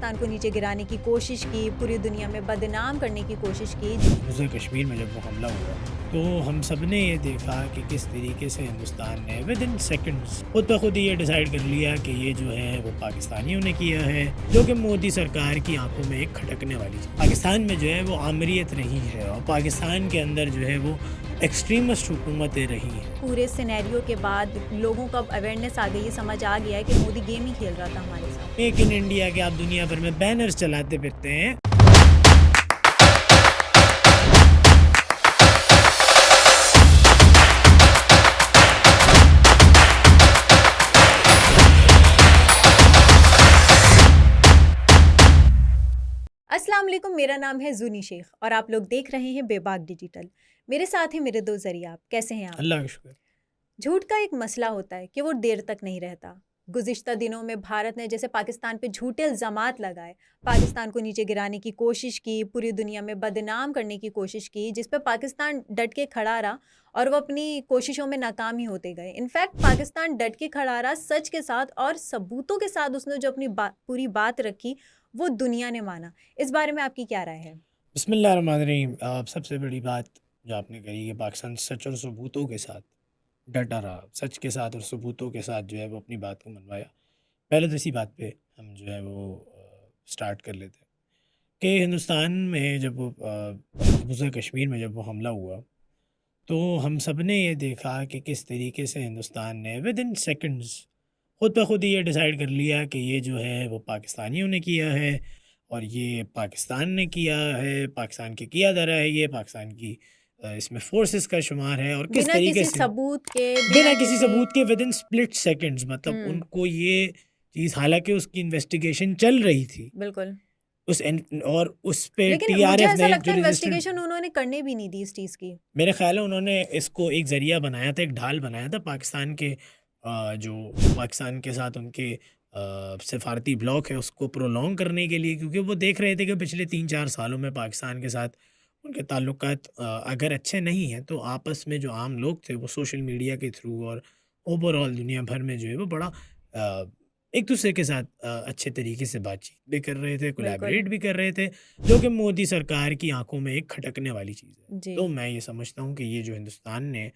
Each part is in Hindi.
पाकिस्तान को नीचे गिराने की कोशिश की, पूरी दुनिया में बदनाम करने की कोशिश की। मुझे कश्मीर में जब वो हमला हुआ तो हम सब ने ये देखा कि किस तरीके से हिंदुस्तान ने विद इन सेकेंड्स खुद ब खुद ये डिसाइड कर लिया कि ये जो है वो पाकिस्तानियों ने किया है, जो कि मोदी सरकार की आंखों में एक खटकने वाली चीज़। पाकिस्तान में जो है वो आमरीत रही है और पाकिस्तान के अंदर जो है वो एक्सट्रीमिस्ट हुकूमतें रही हैं। पूरे सिनेरियो के बाद लोगों को अब अवेयरनेस आ गई है, समझ आ गया है कि मोदी गेम ही खेल रहा था हमारे साथ। मेक इन इंडिया के आप दुनिया भर में बैनर्स चलाते फिरते हैं। अस्सलाम वालेकुम, मेरा नाम है जुनी शेख और आप लोग देख रहे हैं बेबाक डिजिटल। मेरे साथ हैं मेरे दो जरिया। आप कैसे हैं आप? अल्लाह का शुक्र। झूठ का एक मसला होता है कि वो देर तक नहीं रहता। गुज़िश्ता दिनों में भारत ने जैसे पाकिस्तान पे झूठे इल्ज़ामात लगाए, पाकिस्तान को नीचे गिराने की कोशिश की, पूरी दुनिया में बदनाम करने की कोशिश की, जिस पे पाकिस्तान डट के खड़ा रहा और वो अपनी कोशिशों में नाकाम ही होते गए। इनफैक्ट पाकिस्तान डट के खड़ा रहा सच के साथ और सबूतों के साथ। उसने जो अपनी पूरी बात रखी वो दुनिया ने माना। इस बारे में आपकी क्या राय है? बिस्मिल्लाहिर्रहमानिर्रहीम। सबसे बड़ी बात जो आपने कही कि पाकिस्तान सच और सबूतों के साथ डटा रहा, सच के साथ और सबूतों के साथ जो है वो अपनी बात को मनवाया। पहले तो इसी बात पे हम जो है वो स्टार्ट कर लेते हैं कि हिंदुस्तान में जब वो मकबूजा कश्मीर में जब वो हमला हुआ तो हम सब ने ये देखा कि किस तरीके से हिंदुस्तान ने विद इन सेकेंड्स खुद ब खुद ये डिसाइड कर लिया कि ये जो है वो पाकिस्तानियों ने किया है और ये पाकिस्तान ने किया है, पाकिस्तान के किया जा रहा है, ये पाकिस्तान की इसमें फोर्सेस का शुमार है। और किस बिना तरीके किसी से सबूत के, बिना किसी सबूत के विद इन स्प्लिट सेकेंड्स, मतलब हम्म, उनको ये चीज़, हालांकि उसकी इन्वेस्टिगेशन चल रही थी बिल्कुल। और उस पे लेकिन मुझे टीआरएफ ऐसा ने लगता जो है रजिस्टर्ड, इन्वेस्टिगेशन उन्होंने करने भी नहीं दी इस चीज़ की। मेरे ख्याल है उन्होंने इसको एक ज़रिया बनाया था, एक ढाल बनाया था पाकिस्तान के जो पाकिस्तान के साथ उनके सिफारती ब्लॉक है उसको प्रोलॉन्ग करने के लिए, क्योंकि वो देख रहे थे कि पिछले 3-4 सालों में पाकिस्तान के साथ उनके ताल्लुकात अगर अच्छे नहीं हैं तो आपस में जो आम लोग थे वो सोशल मीडिया के थ्रू और ओवरऑल दुनिया भर में जो है वो बड़ा एक दूसरे के साथ अच्छे तरीके से बातचीत भी कर रहे थे, बिल्कुल। कोलैबोरेट भी कर रहे थे, जो कि मोदी सरकार की आंखों में एक खटकने वाली चीज़ है। जी। तो मैं ये समझता हूँ कि ये जो हिंदुस्तान ने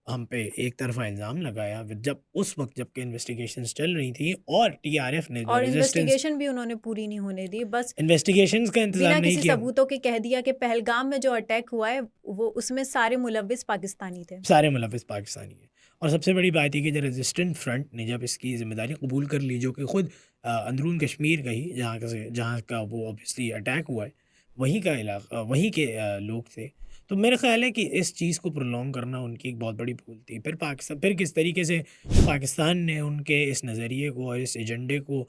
हम पे एक तरफा इल्ज़ाम लगाया जब उस वक्त जबकि इन्वेस्टिगेशंस चल रही थी और टीआरएफ ने जो और रेजिस्टेंस इन्वेस्टिगेशन भी उन्होंने पूरी नहीं होने दी। बस इन्वेस्टिगेशंस का इंतज़ार बिना नहीं किसी किया, सबूतों के कह दिया कि पहलगाम में जो अटैक हुआ है वो उसमें सारे मुलव्विस पाकिस्तानी थे। सारे मुलविस पाकिस्तानी हैं। और सबसे बड़ी बात ये कि जो रेजिस्टेंट फ्रंट ने जब इसकी ज़िम्मेदारी कबूल कर ली, जो कि ख़ुद अंदरून कश्मीर का ही जहाँ का वो ऑब्वियसली अटैक हुआ है, वहीं का इलाका, वहीं के लोग थे। तो मेरा ख़्याल है कि इस चीज़ को प्रोलॉन्ग करना उनकी एक बहुत बड़ी भूल थी। फिर किस तरीके से पाकिस्तान ने उनके इस नज़रिए को और इस एजेंडे को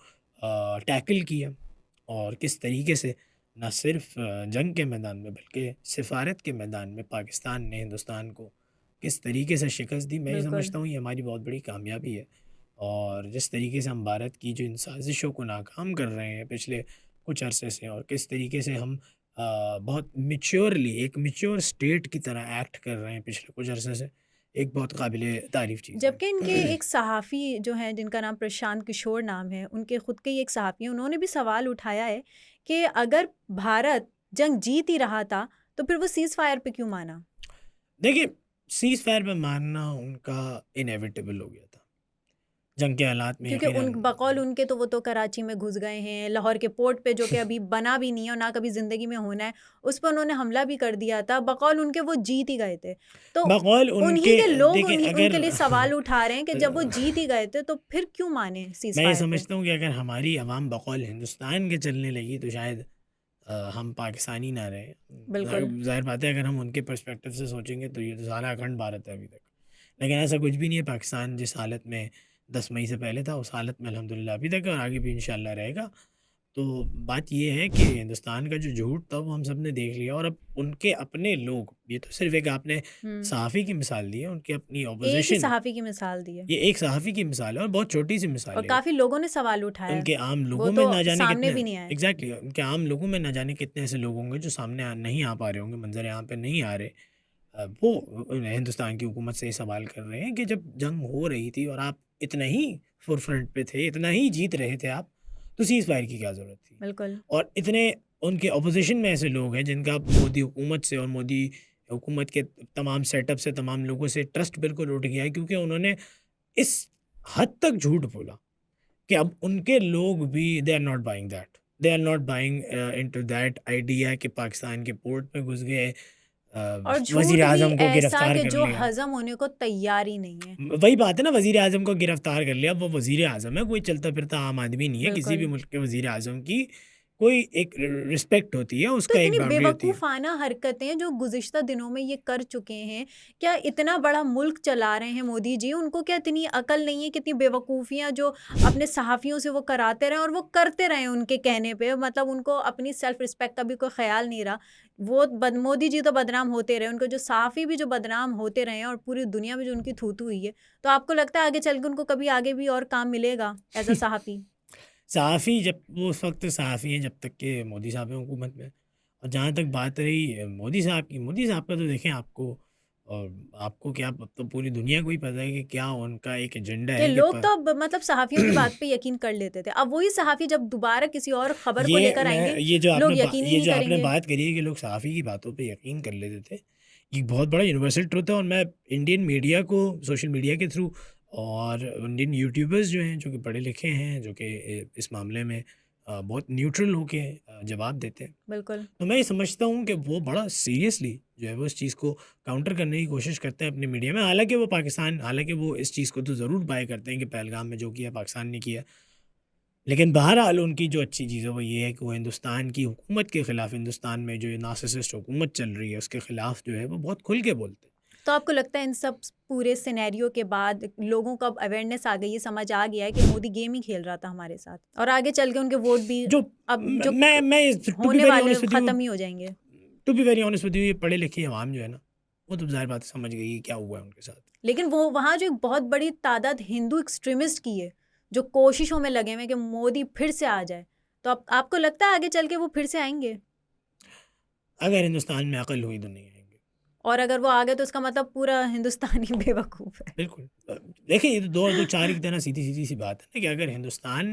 टैकल किया और किस तरीके से न सिर्फ जंग के मैदान में बल्कि सिफारत के मैदान में पाकिस्तान ने हिंदुस्तान को किस तरीके से शिकस्त दी, मैं ये बिल्कुल। समझता हूँ ये हमारी बहुत बड़ी कामयाबी है। और जिस तरीके से हम भारत की जो इन साजिशों को नाकाम कर रहे हैं पिछले कुछ अरसे से, और किस तरीके से हम बहुत मिच्योरली एक मिच्योर स्टेट की तरह एक्ट कर रहे हैं पिछले कुछ अरसे से, एक बहुत काबिले तारीफ़ चीज़ है। जबकि इनके एक सहाफ़ी जो हैं जिनका नाम प्रशांत किशोर नाम है, उनके खुद के ही एक सहाफ़ी हैं, उन्होंने भी सवाल उठाया है कि अगर भारत जंग जीत ही रहा था तो फिर वो सीज़ फायर पे क्यों माना? देखिए, सीज़ फायर पे मानना उनका इनेविटेबल हो गया था। जंग के हालात में क्योंकि उन यकीनन बकौल उनके तो वो तो कराची में घुस गए हैं, लाहौर के पोर्ट पे जो कि अभी बना भी नहीं है और ना कभी ज़िंदगी में होना है, उस पे उन्होंने हमला भी कर दिया था। बकौल उनके वो जीत ही गए थे। तो बकौल उन्हीं उनके, के लोग देखिए अगर उनके लिए सवाल उठा रहे हैं कि जब वो जीत ही गए थे तो फिर क्यों माने सीज़ मैं ये फायर पे? समझता हूँ कि अगर हमारी आवाम बकौल हिंदुस्तान के चलने लगी तो शायद हम पाकिस्तानी ना रहे। बिल्कुल। ज़ाहिर बात है, अगर हम उनके पर्सपेक्टिव से सोचेंगे तो ये तो सारा अखंड भारत है अभी तक। लेकिन ऐसा कुछ भी नहीं है। पाकिस्तान जिस हालत में 10 मई से पहले था उस हालत में अल्हम्दुलिल्लाह अभी तक है और आगे भी इंशाल्लाह रहेगा। तो बात ये है कि हिंदुस्तान का जो झूठ था वो हम सब ने देख लिया और अब उनके अपने लोग, ये तो सिर्फ़ एक आपने हुँ। सहाफ़ी की मिसाल दी है, उनकी अपनी एक ही ऑपोज़िशन, सहाफ़ी की मिसाल दी है ये एक सहाफ़ी की मिसाल है और बहुत छोटी-सी और मिसाल है। काफ़ी लोगों ने सवाल उठाया है। उनके आम वो लोगों में तो ना जाने सामने कितने, भी नहीं आए। एग्ज़ैक्टली उनके आम लोगों में ना जाने कितने ऐसे लोग होंगे जो सामने नहीं आ पा रहे होंगे, मंज़र आम पे नहीं आ रहे। वो हिंदुस्तान की हुकूमत से ये सवाल कर रहे हैं कि जब जंग हो रही थी और आप इतना ही फ़ोरफ्रंट पे थे, इतना ही जीत रहे थे आप, तो सीज़ फायर की क्या ज़रूरत थी? बिल्कुल, और इतने उनके अपोज़िशन में ऐसे लोग हैं जिनका मोदी हुकूमत से और मोदी हुकूमत के तमाम सेटअप से, तमाम लोगों से ट्रस्ट बिल्कुल उठ गया है, क्योंकि उन्होंने इस हद तक झूठ बोला कि अब उनके लोग भी they are not buying that. They are not buying into that idea कि पाकिस्तान के पोर्ट में घुस गए, और झूठ भी वज़ीर-ए-आज़म को ऐसा गिरफ्तार कि कर जो लिया। हज़म होने को तैयार ही नहीं है। वही बात है ना, वज़ीर-ए-आज़म को गिरफ्तार कर लिया। वो वज़ीर-ए-आज़म है, कोई चलता-फिरता आम आदमी नहीं है। किसी भी बिल्कुल। मुल्क के वज़ीर-ए-आज़म की कोई एक रिस्पेक्ट होती है, तो उसका एक इतनी बाउंड्री होती है। बेवकूफ़ाना हरकतें जो गुज़िश्ता दिनों में ये कर चुके हैं, क्या इतना बड़ा मुल्क चला रहे हैं मोदी जी, उनको क्या इतनी अकल नहीं है, कितनी बेवकूफ़ियाँ जो अपने सहाफ़ियों से वो कराते रहे और वो करते रहे उनके कहने पे, मतलब उनको अपनी सेल्फ़ रिस्पेक्ट का भी कोई ख़्याल नहीं रहा। वो बद मोदी जी तो बदनाम होते रहे, उनको जो सहाफ़ी भी जो बदनाम होते रहे हैं और पूरी दुनिया में जो उनकी थू-थू हुई है, तो आपको लगता है आगे चल के उनको कभी आगे भी और काम मिलेगा एज़ अ सहाफ़ी? सहाफ़ी जब वो उस वक़्त सहाफ़ी हैं जब तक कि मोदी साहब हैं हुकूमत में। और जहाँ तक बात रही मोदी साहब की, मोदी साहब का तो देखें आपको, और आपको क्या, अब तो पूरी दुनिया को ही पता है कि क्या उनका एक एजेंडा कि है कि लोग प तो अब मतलब सहाफ़ियों की बात पे यकीन कर लेते थे। अब वही सहाफ़ी जब दोबारा किसी और खबर को ये लेकर मैं आएँगे, लोग यकीन ही ये नहीं जो आपने करेंगे। बात करी है कि लोग सहाफ़ी की बातों पे यकीन कर लेते थे, ये बहुत बड़ा यूनिवर्सल ट्रुथ है। और मैं इंडियन मीडिया को, सोशल मीडिया के थ्रू, और इंडियन यूट्यूबर्स जो हैं, जो कि पढ़े लिखे हैं, जो कि इस मामले में बहुत न्यूट्रल होके जवाब देते हैं। बिल्कुल, तो मैं ये समझता हूँ कि वो बड़ा सीरियसली जो है वो इस चीज़ को काउंटर करने की कोशिश करते हैं अपने मीडिया में। हालाँकि वो इस चीज़ को तो ज़रूर बाय करते हैं कि पहलगाम में जो किया पाकिस्तान ने किया। लेकिन बहरहाल उनकी जो अच्छी चीज़ है वो ये है कि वो हिंदुस्तान की हुकूमत के ख़िलाफ़, हिंदुस्तान में जो ये नार्सिसिस्ट हुकूमत चल रही है उसके ख़िलाफ़ जो है वो बहुत खुल के बोलते हैं। तो आपको लगता है इन सब पूरे सिनेरियो के बाद लोगों को अब अवेयरनेस आ गई है, समझ आ गया है कि मोदी गेम ही खेल रहा था हमारे साथ और आगे चल के उनके वोट भी जो अब जो मैं टू बी होने वेरी वाले ऑनेस्ट विद यू, ख़त्म ही हो जाएँगे। ये पढ़े लिखे अवाम जो है ना, वो तो ज़ाहिर बात है समझ गई कि क्या हुआ है उनके साथ। लेकिन वो वहाँ जो एक बहुत बड़ी तादाद हिंदू एक्सट्रीमिस्ट की है, जो कोशिशों में लगे हुए हैं कि मोदी फिर से आ जाए। तो अब आपको लगता है आगे चल के वो फिर से आएँगे? अगर हिंदुस्तान में अक़ल हुई तो नहीं आएँगे। और अगर वो आ गए तो उसका मतलब पूरा हिंदुस्तान ही बेवकूफ़ है। बिल्कुल। देखिए ये तो 2 और 2 4 की तरह सीधी-सीधी सी बात है ना कि अगर हिंदुस्तान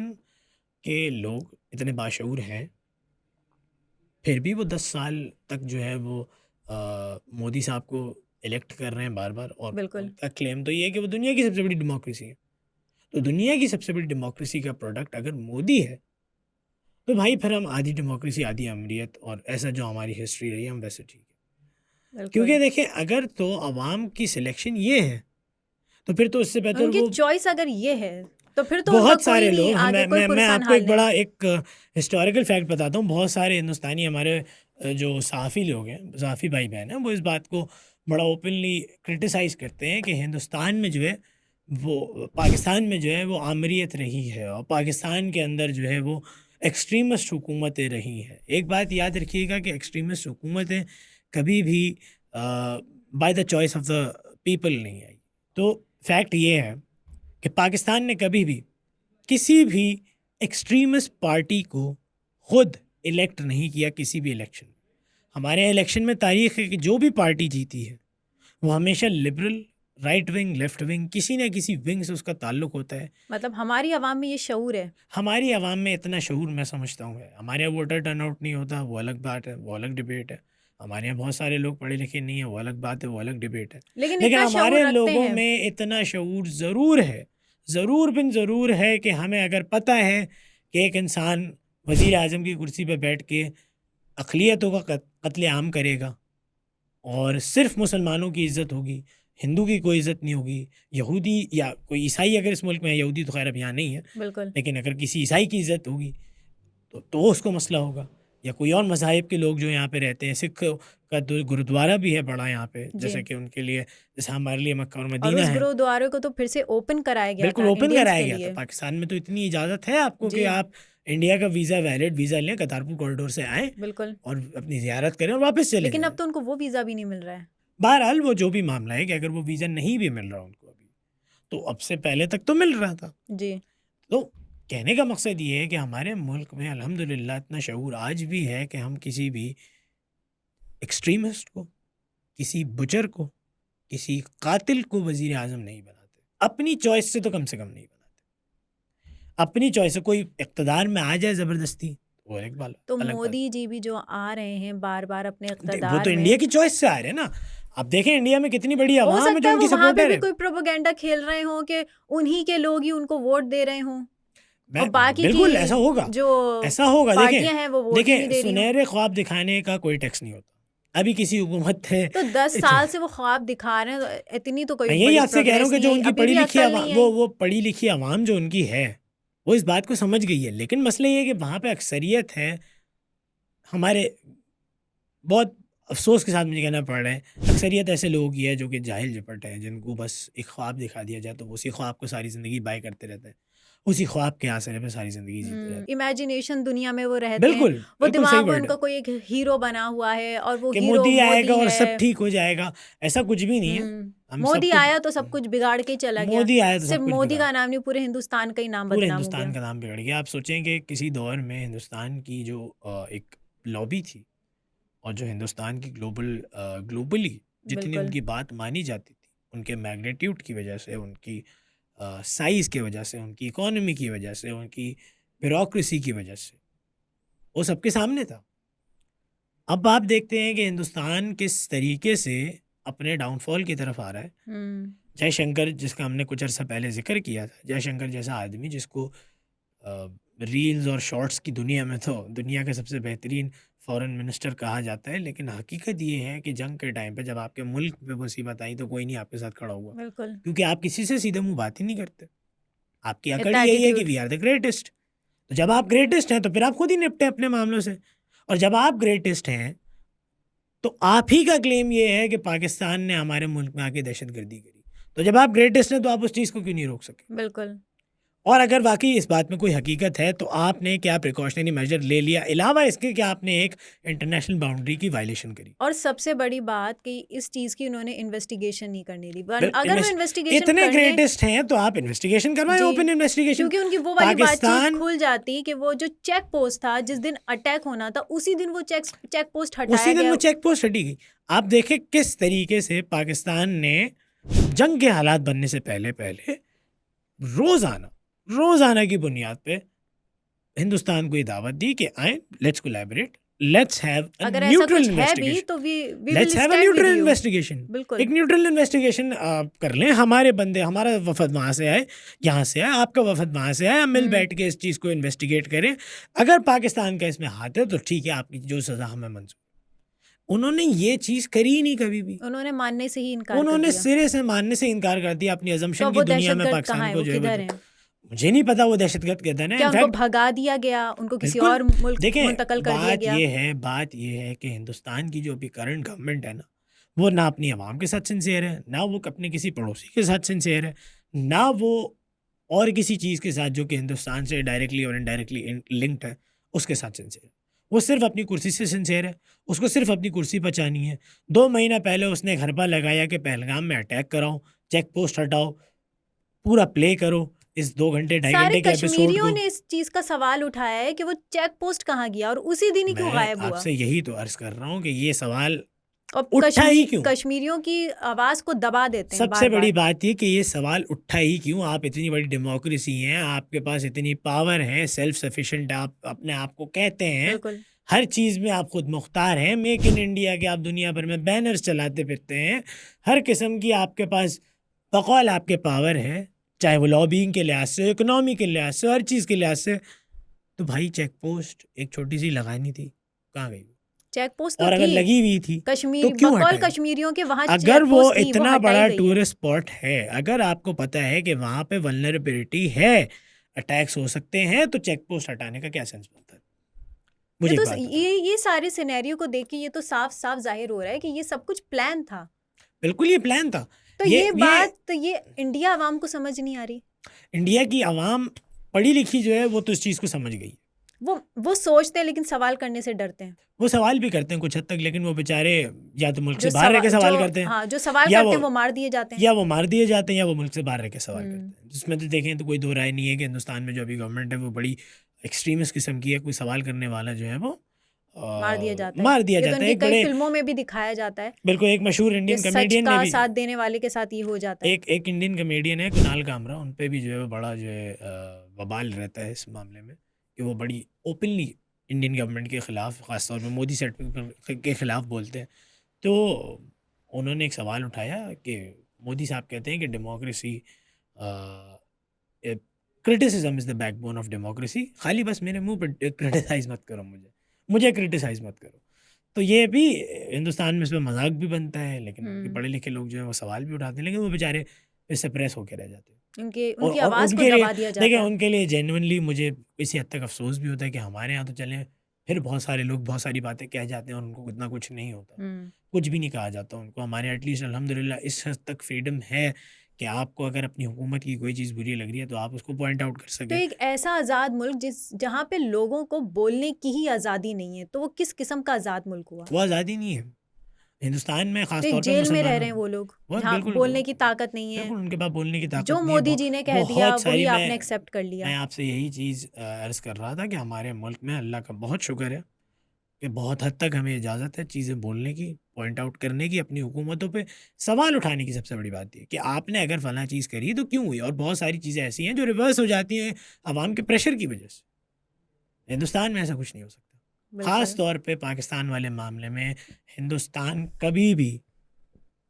के लोग इतने बाशऊर हैं, फिर भी वो 10 साल तक जो है वो मोदी साहब को इलेक्ट कर रहे हैं बार-बार, और बिल्कुल, उनका क्लेम तो ये है कि वो दुनिया की सबसे बड़ी डेमोक्रेसी है। तो दुनिया की सबसे बड़ी डेमोक्रेसी का प्रोडक्ट अगर मोदी है, तो भाई फिर हम आधी डेमोक्रेसी, आधी अमरीत, और ऐसा जो हमारी हिस्ट्री रही है हम वैसे ठीक है। बिल्कुल। क्योंकि देखिए अगर तो अवाम की सिलेक्शन ये है, तो फिर तो इससे बेहतर उनकी वो चॉइस अगर ये है, तो फिर तो उनका बहुत कोई सारे नहीं लोग, हम आगे कोई मैं पुरसान आपको हाल एक नहीं। बड़ा एक हिस्टोरिकल फैक्ट बताता हूँ। बहुत सारे हिंदुस्तानी हमारे जो सहाफ़ी लोग हैं, सहाफ़ी भाई-बहन हैं, वो इस बात को बड़ा ओपनली क्रिटिसाइज़ करते हैं कि हिंदुस्तान में जो है वो, पाकिस्तान में जो है वो आमरीत रही है, और पाकिस्तान के अंदर जो है वो एक्सट्रीमिस्ट हुकूमतें रही हैं। एक बात याद रखिएगा कि एक्सट्रीमिस्ट हुकूमतें कभी भी by the choice of the people नहीं आई। तो फैक्ट ये है कि पाकिस्तान ने कभी भी किसी भी एक्सट्रीमिस्ट पार्टी को खुद इलेक्ट नहीं किया किसी भी इलेक्शन में। हमारे इलेक्शन में तारीख है कि जो भी पार्टी जीती है वो हमेशा liberal, right wing, left wing, किसी न किसी विंग से उसका ताल्लुक होता है। मतलब हमारी आवाम में ये शऊर है। हमारी आवाम में इतना शऊर मैं समझता हूँ है। हमारे यहाँ वोटर टर्नआउट नहीं होता, वो अलग बात है, वो अलग डिबेट है। हमारे यहाँ बहुत सारे लोग पढ़े लिखे नहीं है, वो अलग बात है, वो अलग डिबेट है। लेकिन लेकिन इतना हमारे शऊर रखते लोगों हैं। में इतना शऊर ज़रूर है, ज़रूर बिन ज़रूर है कि हमें अगर पता है कि एक इंसान वज़ीर आज़म की कुर्सी पे बैठ के अक़लियतों का कत्लेआम करेगा, और सिर्फ़ मुसलमानों की इज़्ज़त होगी, हिंदू की कोई इज़्ज़त नहीं होगी। यहूदी या कोई ईसाई अगर इस मुल्क में है, यहूदी तो ख़ैर अब यहाँ नहीं है, बिल्कुल। लेकिन अगर किसी ईसाई की इज़्ज़त होगी तो उसको मसला होगा। या कोई और मज़ाहिब के लोग जो यहाँ पे रहते हैं, सिख का तो गुरुद्वारा भी है बड़ा यहाँ पे, जी। जैसे कि उनके लिए, जैसे हमारे लिए मक्का और और मदीना उस है। गुरुद्वारे को तो फिर से ओपन कराया गया बिल्कुल था ओपन इंडियंस कराया के गया था। लिए। पाकिस्तान में तो इतनी इजाज़त है आपको कि जी, आप इंडिया का वीज़ा, वैलिड वीज़ा लें, करतारपुर कॉरिडोर से आएँ बिल्कुल। और अपनी ज़ियारत करें और वापस चले लेकिन अब जाएँ। तो उनको वो वीज़ा भी नहीं मिल रहा है। बहरहाल वो जो भी मामला है कि अगर वो वीज़ा नहीं भी मिल रहा उनको अभी, तो अब से पहले तक तो मिल रहा था। जी, तो कहने का मकसद ये है कि हमारे मुल्क में अल्हम्दुलिल्लाह इतना शऊर आज भी है कि हम किसी भी एक्सट्रीमिस्ट को, किसी बुचर को, किसी कातिल को वज़ीर आज़म नहीं बनाते। अपनी चॉइस से तो कम नहीं बनाते। अपनी चॉइस है, कोई इक़्तिदार में आ जाए ज़बरदस्ती वो एक बात तो अलग बात। मोदी जी भी जो आ रहे हैं बार-बार अपने वो इक़्तिदार तो में, इंडिया की चॉइस से आ रहे हैं ना। आप देखें इंडिया में कितनी बड़ी हो आवाम है सकता जो है वो उनकी वहाँ पे सपोर्टर भी है। कोई प्रोपेगेंडा खेल रहे हों कि उन्हीं के लोग ही उनको वोट दे रहे हों और मैं बाकी बिल्कुल ऐसा होगा, की जो ऐसा होगा। पार्टियां हैं वो वोट ही नहीं देखें दे रही हों। सुनहरे ख्वाब दिखाने का कोई टैक्स नहीं होता। अभी किसी हुकूमत है तो 10 साल से वो ख्वाब दिखा रहे हैं, तो इतनी तो कोई मैं यही बड़ी आपसे कह रहा हूँ कि प्रोग्रेस जो नहीं आई, उनकी अभी पढ़ी भी लिखी अक्ल आवाम, नहीं आई। वो पढ़ी लिखी आवाम जो उनकी है वो इस बात को समझ गई है। लेकिन मसला ये है कि वहाँ पे अक्सरियत है, हमारे बहुत अफसोस के साथ मुझे कहना पड़ रहा है, अक्सरियत ऐसे लोग ही है जो कि जाहिल झपट है, जिनको बस एक ख्वाब दिखा दिया जाए तो उसी ख्वाब को सारी ज़िंदगी बाय करते रहते हैं, उसी ख्वाब के आसरे पे सारी ज़िंदगी जीते रहते हैं। इमेजिनेशन दुनिया में वो रहते हैं, बिल्कुल वो बिल्कुल सही दिमाग में वर्ड उनका है कोई एक हीरो बना हुआ है और वो कि हीरो मोदी आएगा मोदी और सब है। ठीक हो जाएगा। ऐसा कुछ भी नहीं है। हम मोदी सबको आया तो सब कुछ बिगाड़ के चला गया। मोदी आया तो सिर्फ सब कुछ मोदी बिगाड़, का नाम नहीं, पूरे हिंदुस्तान का ही नाम पूरे बदनाम हो हिंदुस्तान गया। का नाम बिगड़ गया। आप सोचें कि किसी दौर में हिंदुस्तान की जो एक लॉबी थी और जो हिंदुस्तान की ग्लोबली जितनी बिल्कुल उनकी बात मानी जाती थी, उनके मैग्नीट्यूड की वजह से, उनकी साइज़ की वजह से, उनकी इकोनॉमी की वजह से, उनकी ब्यूरोक्रेसी की वजह से, वो सबके सामने था। अब आप देखते हैं कि हिंदुस्तान किस तरीके से अपने डाउनफॉल की तरफ आ रहा है। जयशंकर, जिसका हमने कुछ अर्सा पहले जिक्र किया था, जयशंकर जैसा आदमी जिसको रील्स और शॉर्ट्स की दुनिया में तो दुनिया का सबसे बेहतरीन फॉरेन मिनिस्टर कहा जाता है, लेकिन हकीकत ये है कि जंग के टाइम पे जब आपके मुल्क पे मुसीबत आई तो कोई नहीं आपके साथ खड़ा हुआ, बिल्कुल क्योंकि आप किसी से सीधे मुंह बात ही नहीं करते। आपकी अकड़ इतना यही है कि attitude. We are the greatest. तो जब आप ग्रेटेस्ट हैं तो फिर आप खुद ही निपटे अपने मामलों से, और जब आप ग्रेटेस्ट हैं तो आप ही का क्लेम ये है कि पाकिस्तान ने हमारे मुल्क में आके दहशतगर्दी करी। तो जब आप ग्रेटेस्ट हैं तो आप उस चीज़ को क्यों नहीं रोक सके? बिल्कुल। और अगर वाकई इस बात में कोई हकीकत है तो आपने क्या प्रिकॉशनरी मेजर ले लिया, अलावा इसके कि आपने एक इंटरनेशनल बाउंड्री की वायलेशन करी? और सबसे बड़ी बात कि इस चीज़ की उन्होंने इन्वेस्टिगेशन नहीं करने दी। बिल- अगर वो इन्वेस्ट- इन्वेस्टिगेशन इतने करने, ग्रेटेस्ट हैं तो आप इन्वेस्टिगेशन करवाएं, जी, ओपन इन्वेस्टिगेशन। क्योंकि उनकी वो वाली बातचीत पाकिस्तान खुल जाती कि वो जो चेक पोस्ट था, जिस दिन अटैक होना था उसी दिन वो चेक पोस्ट उसी हटाया दिन गया। वो चेक पोस्ट हटी गई। आप देखें किस तरीके से पाकिस्तान ने जंग के हालात बनने से पहले पहले रोजाना की बुनियाद पे हिंदुस्तान को ये दावत दी कि आए, let's collaborate, let's have a अगर ऐसा न्यूट्रल कुछ है भी इन्वेस्टिगेशन, तो we let's will have a stand neutral with you. Investigation. बिल्कुल। एक न्यूट्रल इन्वेस्टिगेशन कर लें, हमारे बंदे, हमारा वफद वहाँ से आए, यहाँ से आए, आपका वफद वहाँ से आए, हम मिल बैठ के इस चीज़ को इन्वेस्टिगेट करें। अगर पाकिस्तान का इसमें हाथ है तो ठीक है, आपकी जो सज़ा हमें मंजूर। उन्होंने ये चीज़ करी ही नहीं कभी भी। उन्होंने मानने से ही इनकार कर उन्होंने दिया। सिरे से मानने से इनकार कर दिया। अपनी तो अजम्पशन की वो दुनिया में दहशतगर्द कहाँ पाकिस्तान है, को वो जो है किधर हैं? मुझे नहीं पता वो दहशतगर्द किधर है। क्या उनको इनफैक्ट भगा दिया गया, उनको किसी बिल्कुल, और मुल्क देखें मुंतकल कर दिया गया? बात ये है कि हिंदुस्तान की जो अभी करंट गवर्नमेंट है ना, वो ना अपनी आवाम के साथ सिंसियर है, ना वो अपने किसी पड़ोसी के साथ सिंसियर है, ना वो और किसी चीज़ के साथ जो कि हिंदुस्तान से डायरेक्टली और इनडायरेक्टली लिंक्ड है उसके साथ सिंसियर है। वो सिर्फ अपनी कुर्सी से सिंसियर है, उसको सिर्फ अपनी कुर्सी बचानी है। 2 महीना पहले उसने घरबा लगाया कि पहलगाम में अटैक कराओ, चेक पोस्ट हटाओ, पूरा प्ले करो इस 2 घंटे 2.5 सारे घंटे के एपिसोड कश्मीरियों को। ने इस चीज का सवाल उठाया है कि वो चेक पोस्ट कहाँ गया और उसी दिन ही क्यों मैं गायब हुआ। आपसे यही तो अर्ज कर रहा हूँ कि ये सवाल और उठा ही क्यों? कश्मीरियों की आवाज को दबा देते हैं सबसे बार बड़ी बार। बात ये कि ये सवाल उठा ही क्यों? आप इतनी बड़ी डेमोक्रेसी हैं, आपके पास इतनी पावर है, सेल्फ सफिशिएंट आप अपने आप को कहते हैं, बिल्कुल। हर चीज़ में आप खुद मुख्तार हैं, मेक इन इंडिया के आप दुनिया भर में बैनर्स चलाते फिरते हैं, हर किस्म की आपके पास बकौल आपके पावर है, चाहे वो लॉबिंग के लिहाज से, इकोनॉमी के लिहाज से, हर चीज़ के लिहाज से। तो भाई चेक पोस्ट एक छोटी सी लगानी थी, कहाँ गई? चेक पोस्ट तो और अगर थी, लगी हुई थी कश्मीरी तो क्यों बकौल हटाई? कश्मीरियों के वहां अगर चेक वो पोस्ट थी, वो इतना हटाई बड़ा गई है। टूरिस्ट स्पॉट है, अगर आपको पता है कि वहाँ पे वल्नरेबिलिटी है, अटैक्स हो सकते हैं, तो चेक पोस्ट हटाने का क्या सेंस बनता है? मुझे ये एक तो बात बताओ। ये सारे सिनेरियो को देख के ये तो साफ साफ जाहिर हो रहा है कि ये सब कुछ प्लान था। बिल्कुल ये प्लान था। तो ये बात तो ये इंडिया आवाम को समझ नहीं आ रही। इंडिया की आवाम पढ़ी लिखी जो है वो तो इस चीज़ को समझ गई। वो सोचते हैं लेकिन सवाल करने से डरते हैं। वो सवाल भी करते हैं कुछ हद तक, लेकिन वो बेचारे या तो मुल्क से जो बाहर रह के सवा- सवाल जो- करते हैं, हाँ, जो सवाल या करते हैं वो मार दिए जाते हैं। या वो मार दिए जाते हैं, या वो मुल्क से बाहर रह के सवाल करते हैं। जिसमें तो देखें तो कोई दो राय नहीं है कि हिंदुस्तान में जो अभी गवर्नमेंट है वो बड़ी एक्सट्रीमिस्ट किस्म की है। कोई सवाल करने वाला जो है वो मार दिया जाता है। मार दिया ये तो जाता है। उनकी एक कई बड़े फिल्मों में भी दिखाया जाता है। बिल्कुल एक मशहूर कि इंडियन सच कमेडियन का ने भी, साथ देने वाले के साथ ये हो जाता है। एक इंडियन कमेडियन है कुणाल कामरा, उन पे भी जो है वो बड़ा जो है वबाल रहता है इस मामले में कि वो बड़ी ओपनली इंडियन गवर्नमेंट के ख़िलाफ़, ख़ासतौर पे मोदी सेट के ख़िलाफ़ बोलते हैं। तो उन्होंने एक सवाल उठाया कि मोदी साहब कहते हैं कि democracy criticism is the backbone of democracy. खाली बस मेरे मुंह पर क्रिटिसाइज़ मत करो, मुझे क्रिटिसाइज़ मत करो। तो ये भी हिंदुस्तान में इस पे मजाक भी बनता है, लेकिन उनके पढ़े लिखे लोग जो हैं वो सवाल भी उठाते हैं, लेकिन वो बेचारे इससे प्रेस होके रह जाते हैं। उनकी और आवाज़ को उनके लिए दबा दिया देखिए, जाता है। उनके लिए जेन्युइनली मुझे इसी हद तक अफसोस भी होता है कि हमारे यहाँ तो चलें, फिर बहुत सारे लोग बहुत सारी बातें कह जाते हैं और उनको इतना कुछ नहीं होता, हुँ। कुछ भी नहीं कहा जाता उनको। हमारे एटलीस्ट अल्हम्दुलिल्लाह इस हद तक फ्रीडम है कि आपको अगर अपनी हुकूमत की कोई चीज़ बुरी लग रही है तो आप उसको पॉइंट आउट कर तो सकें। एक ऐसा आज़ाद मुल्क जहाँ पे लोगों को बोलने की ही आज़ादी नहीं है, तो वो किस किस्म का आज़ाद मुल्क हुआ? वो आज़ादी नहीं है हिंदुस्तान में, ख़ास तो एक तौर पे जेल में रह मुसलमानों। रहे हैं वो लोग, वो जहाँ बिल्कुल बोलने की ताकत नहीं है। बिल्कुल उनके पास बोलने की ताकत जो नहीं है। मोदी जी ने कह दिया बहुत सारी वही आपने एक्सेप्ट कर लिया। मैं आपसे यही चीज़ अर्ज़ कर रहा था कि हमारे मुल्क में अल्लाह का बहुत शुक्र है कि बहुत हद तक हमें इजाज़त है चीज़ें बोलने की, पॉइंट आउट करने की, अपनी हुकूमतों पे सवाल उठाने की। सबसे बड़ी बात ये है कि आपने अगर फ़लाँ चीज़ करी तो क्यों हुई, और बहुत सारी चीज़ें ऐसी हैं जो रिवर्स हो जाती हैं अवाम के प्रेशर की वजह से। हिंदुस्तान में ऐसा कुछ नहीं हो सकता। ख़ास बिल्कुल। तौर पे पाकिस्तान वाले मामले में हिंदुस्तान कभी भी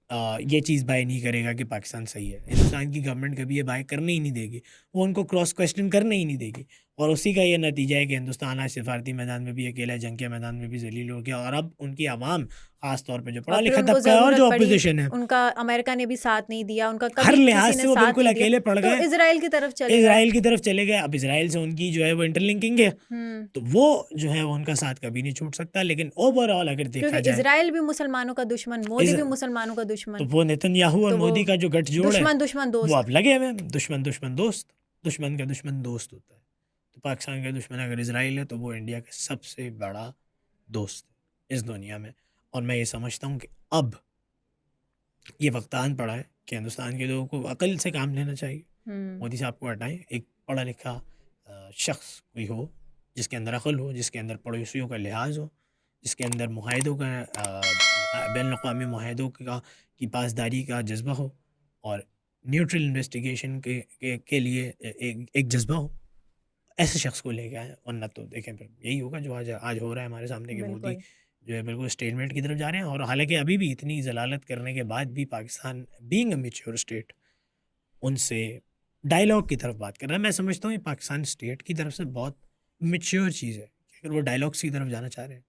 ये चीज़ बाय नहीं करेगा कि पाकिस्तान सही है। हिंदुस्तान की गवर्नमेंट कभी ये बाय करने ही नहीं देगी, वो उनको क्रॉस क्वेश्चन करने ही नहीं देगी, और उसी का ये नतीजा है कि हिंदुस्तान आज सिफारती मैदान में भी अकेला है, जंग के मैदान में भी ज़लील हो गया, और अब उनकी आवाम, ख़ास तौर पे जो पढ़ा और फिर लिखा उनको तबका है और ज़रूरत जो पड़ी, अपोजिशन है, उनका अमेरिका ने भी साथ नहीं दिया, उनका हर कभी लिहाज किसी से ने वो साथ बिल्कुल नहीं दिया, अकेले पड़ तो गए। इज़राइल की तरफ चले गए। इज़राइल की तरफ चले गए। अब इज़राइल से उनकी जो है वो इंटरलिंकिंग है, हुँ। तो वो जो है वो उनका साथ कभी नहीं छूट सकता। लेकिन ओवरऑल अगर क्योंकि देखा जाए, इज़राइल भी मुसलमानों का दुश्मन, मोदी इज़ भी मुसलमानों का तो दुश्मन, वो नेतन्याहू और तो वो मोदी का जो गठजोड़ है, दुश्मन वो दोस्त। अब लगे हुए हैं। दुश्मन दुश्मन दोस्त, दुश्मन का दुश्मन दोस्त होता है। तो पाकिस्तान का दुश्मन अगर इज़राइल है तो वो इंडिया का सबसे बड़ा दोस्त है इस दुनिया में। और मैं ये समझता हूँ कि अब ये वक्त आन पड़ा है कि हिंदुस्तान के लोगों को अकल से काम लेना चाहिए। हुँ। मोदी साहब को हटाएं, एक पढ़ा लिखा शख्स कोई हो जिसके अंदर अकल हो, जिसके अंदर पड़ोसियों का लिहाज हो, जिसके अंदर मुआहिदों का बैन अक़वामी मुआहिदों की पासदारी का जज्बा हो, और न्यूट्रल इन्वेस्टिगेशन के लिए एक जज्बा हो। ऐसे शख्स को लेके आए, वरना तो देखें फिर यही होगा जो आज आज हो रहा है हमारे सामने, कि मोदी बिल्कुल। जो है बिल्कुल स्टेटमेंट की तरफ जा रहे हैं। और हालांकि अभी भी इतनी जलालत करने के बाद भी Pakistan being a mature state उनसे डायलॉग की तरफ बात कर रहा है। मैं समझता हूँ ये पाकिस्तान स्टेट की तरफ से बहुत मैच्योर चीज़ है कि अगर वो डायलॉग्स की तरफ जाना चाह रहे हैं,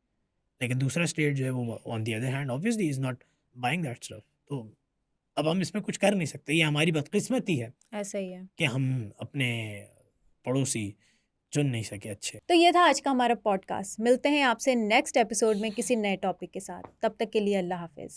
लेकिन दूसरा स्टेट जो है वो on the other hand obviously is not buying that stuff. तो अब हम इसमें कुछ कर नहीं सकते, ये हमारी बदकिस्मती है ऐसा ही है। कि हम अपने पड़ोसी चुन नहीं सके अच्छे। तो ये था आज का हमारा पॉडकास्ट। मिलते हैं आपसे नेक्स्ट एपिसोड में किसी नए टॉपिक के साथ। तब तक के लिए अल्लाह हाफ़िज़।